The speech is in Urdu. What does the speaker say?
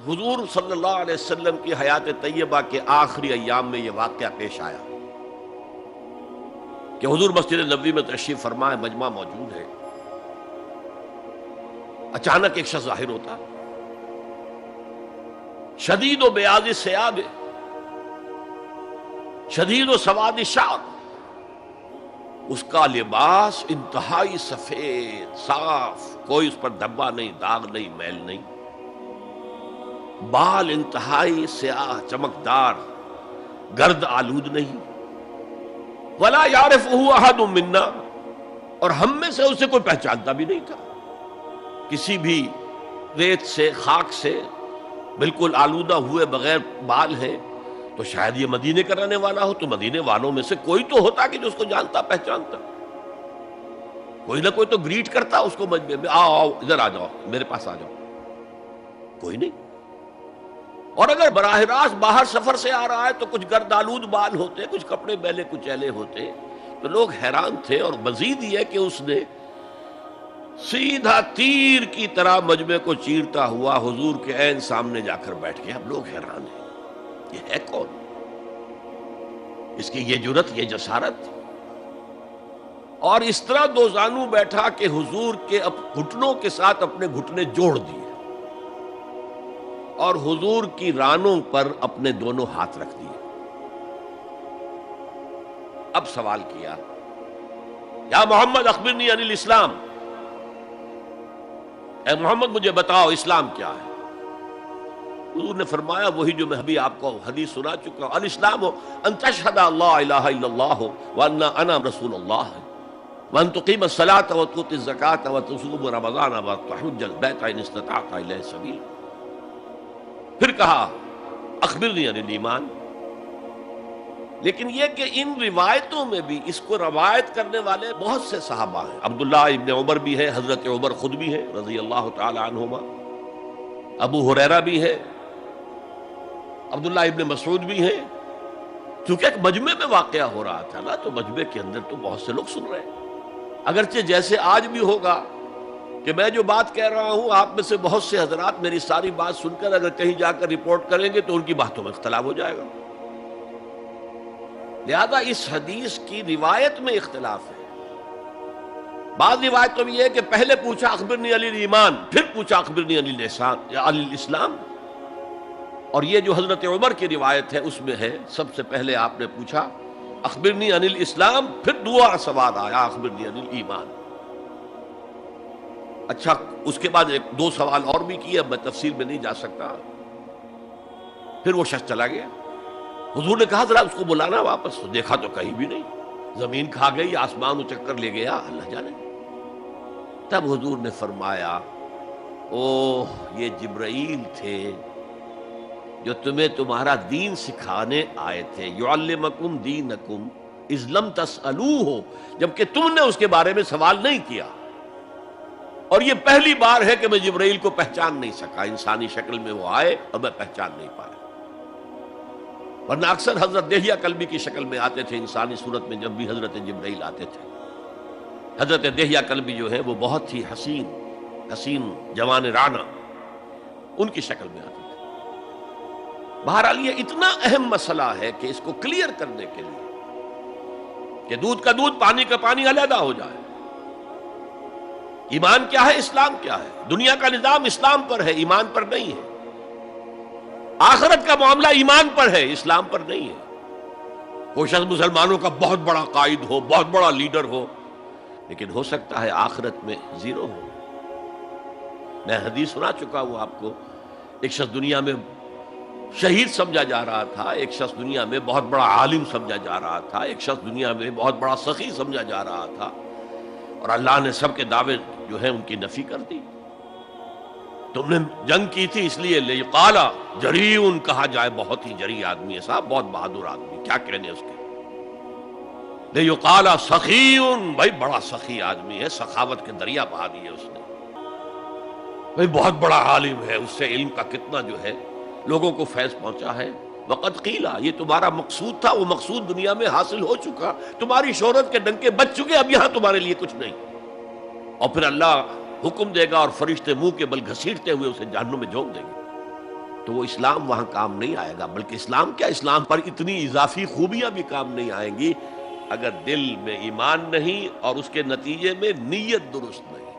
حضور صلی اللہ علیہ وسلم کی حیات طیبہ کے آخری ایام میں یہ واقعہ پیش آیا کہ حضور مسجد نبوی میں تشریف فرما ہے، مجمع موجود ہے، اچانک ایک شخص ظاہر ہوتا، شدید و بیاض ثیاب، شدید و سواد شعر، اس کا لباس انتہائی سفید صاف، کوئی اس پر دھبا نہیں، داغ نہیں، میل نہیں، بال انتہائی سیاہ چمکدار، گرد آلود نہیں، ولا یعرفہ احد منا، اور ہم میں سے اسے کوئی پہچانتا بھی نہیں تھا، کسی بھی ریت سے خاک سے بالکل آلودہ ہوئے بغیر بال ہیں، تو شاید یہ مدینے کا رہنے والا ہو، تو مدینے والوں میں سے کوئی تو ہوتا کہ جو اس کو جانتا پہچانتا، کوئی نہ کوئی تو گریٹ کرتا اس کو مجمع میں، آؤ آؤ ادھر آ جاؤ، میرے پاس آ جاؤ، کوئی نہیں۔ اور اگر براہ راست باہر سفر سے آ رہا ہے تو کچھ گرد آلود بال ہوتے، کچھ کپڑے میلے کچیلے ہوتے، تو لوگ حیران تھے۔ اور مزید یہ کہ اس نے سیدھا تیر کی طرح مجمع کو چیرتا ہوا حضور کے عین سامنے جا کر بیٹھ گیا۔ اب لوگ حیران ہیں، یہ ہے کون؟ اس کی یہ جرت، یہ جسارت، اور اس طرح دو زانو بیٹھا کہ حضور کے گھٹنوں کے ساتھ اپنے گھٹنے جوڑ دیے اور حضور کی رانوں پر اپنے دونوں ہاتھ رکھ دیے۔ اب سوال کیا، یا محمد اخبرنی عن الاسلام، اے محمد مجھے بتاؤ اسلام کیا ہے؟ حضور نے فرمایا وہی جو میں ابھی آپ کو حدیث سنا چکا ہوں، الاسلام ان تشہد اللہ الہ الا اللہ وان انا رسول اللہ وان تقیم الصلاۃ وتؤتی الزکاۃ وتصوم رمضان وتحج البیت ان استطعت الیہ سبیلا۔ پھر کہا اخبرنی عن الایمان۔ لیکن یہ کہ ان روایتوں میں بھی اس کو روایت کرنے والے بہت سے صحابہ ہیں، عبداللہ ابن عمر بھی ہے، حضرت عمر خود بھی ہے رضی اللہ تعالی عنہما، ابو ہریرہ بھی ہے، عبداللہ ابن مسعود بھی ہیں، کیونکہ ایک مجمع میں واقعہ ہو رہا تھا نا، تو مجمع کے اندر تو بہت سے لوگ سن رہے ہیں۔ اگرچہ جیسے آج بھی ہوگا کہ میں جو بات کہہ رہا ہوں آپ میں سے بہت سے حضرات میری ساری بات سن کر اگر کہیں جا کر رپورٹ کریں گے تو ان کی باتوں میں اختلاف ہو جائے گا، لہذا اس حدیث کی روایت میں اختلاف ہے۔ بعض روایتوں میں یہ ہے کہ پہلے پوچھا اخبرنی عن الایمان، پھر پوچھا اخبرنی عن الاسلام، اور یہ جو حضرت عمر کی روایت ہے اس میں ہے سب سے پہلے آپ نے پوچھا اخبرنی عن الاسلام، پھر دوسرا سوال آیا اخبرنی عن الایمان۔ اچھا، اس کے بعد ایک دو سوال اور بھی کیے، اب میں تفصیل میں نہیں جا سکتا۔ پھر وہ شخص چلا گیا، حضور نے کہا ذرا اس کو بلانا واپس، دیکھا تو کہیں بھی نہیں، زمین کھا گئی، آسمان چکر لے گیا، اللہ جانے۔ تب حضور نے فرمایا اوہ یہ جبرائیل تھے جو تمہیں تمہارا دین سکھانے آئے تھے، یعلمکم دینکم اذ لم تسألوہ، جبکہ تم نے اس کے بارے میں سوال نہیں کیا۔ اور یہ پہلی بار ہے کہ میں جبرائیل کو پہچان نہیں سکا، انسانی شکل میں وہ آئے اور میں پہچان نہیں پایا، ورنہ اکثر حضرت دہیہ کلبی کی شکل میں آتے تھے انسانی صورت میں، جب بھی حضرت جبرائیل آتے تھے۔ حضرت دہیہ کلبی جو ہے وہ بہت ہی حسین جوان رانا، ان کی شکل میں آتے تھے۔ بہرحال یہ اتنا اہم مسئلہ ہے کہ اس کو کلیئر کرنے کے لیے کہ دودھ کا دودھ پانی کا پانی علیحدہ ہو جائے، ایمان کیا ہے، اسلام کیا ہے، دنیا کا نظام اسلام پر ہے، ایمان پر نہیں ہے، آخرت کا معاملہ ایمان پر ہے، اسلام پر نہیں ہے۔ کوئی شخص مسلمانوں کا بہت بڑا قائد ہو، بہت بڑا لیڈر ہو، لیکن ہو سکتا ہے آخرت میں زیرو ہو۔ میں حدیث سنا چکا ہوں آپ کو، ایک شخص دنیا میں شہید سمجھا جا رہا تھا، ایک شخص دنیا میں بہت بڑا عالم سمجھا جا رہا تھا، ایک شخص دنیا میں بہت بڑا سخی سمجھا جا رہا تھا، اور اللہ نے سب کے دعوے جو ہیں ان کی نفی کر دی۔ تم نے جنگ کی تھی اس لیے لیقال جریء کہا جائے، بہت ہی جری آدمی ہے صاحب، بہت بہادر آدمی، کیا کہنے اس کے۔ لیقال سخی، بھائی بڑا سخی آدمی ہے، سخاوت کے دریا بہا دیے اس نے، بھائی بہت بڑا عالم ہے، اس سے علم کا کتنا جو ہے لوگوں کو فیض پہنچا ہے۔ وقت قیلا، یہ تمہارا مقصود تھا، وہ مقصود دنیا میں حاصل ہو چکا، تمہاری شہرت کے ڈنکے بج چکے، اب یہاں تمہارے لیے کچھ نہیں۔ اور پھر اللہ حکم دے گا اور فرشتے منہ کے بل گھسیٹتے ہوئے اسے جہنم میں جھونک دیں گے۔ تو وہ اسلام وہاں کام نہیں آئے گا، بلکہ اسلام کیا، اسلام پر اتنی اضافی خوبیاں بھی کام نہیں آئیں گی اگر دل میں ایمان نہیں اور اس کے نتیجے میں نیت درست نہیں۔